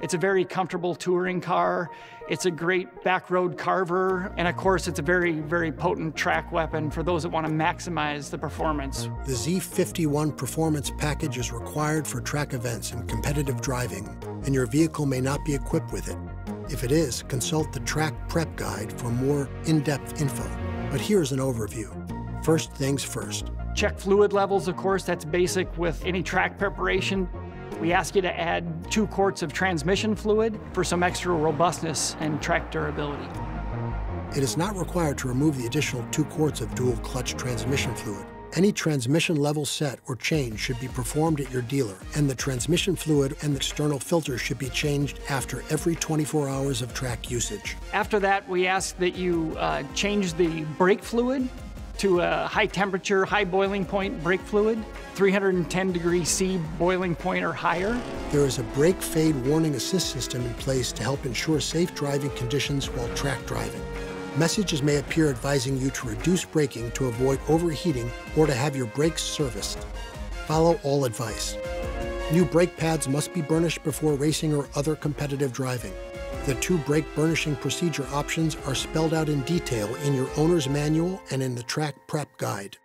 It's a very comfortable touring car. It's a great back road carver. And of course, it's a very, very potent track weapon for those that want to maximize the performance. The Z51 Performance Package is required for track events and competitive driving, and your vehicle may not be equipped with it. If it is, consult the Track Prep Guide for more in-depth info. But here's an overview. First things first. Check fluid levels, of course. That's basic with any track preparation. We ask you to add 2 quarts of transmission fluid for some extra robustness and track durability. It is not required to remove the additional 2 quarts of dual clutch transmission fluid. Any transmission level set or change should be performed at your dealer, and the transmission fluid and the external filter should be changed after every 24 hours of track usage. After that, we ask that you change the brake fluid to a high temperature, high boiling point brake fluid, 310 degrees C boiling point or higher. There is a brake fade warning assist system in place to help ensure safe driving conditions while track driving. Messages may appear advising you to reduce braking to avoid overheating or to have your brakes serviced. Follow all advice. New brake pads must be burnished before racing or other competitive driving. The 2 brake burnishing procedure options are spelled out in detail in your owner's manual and in the Track Prep Guide.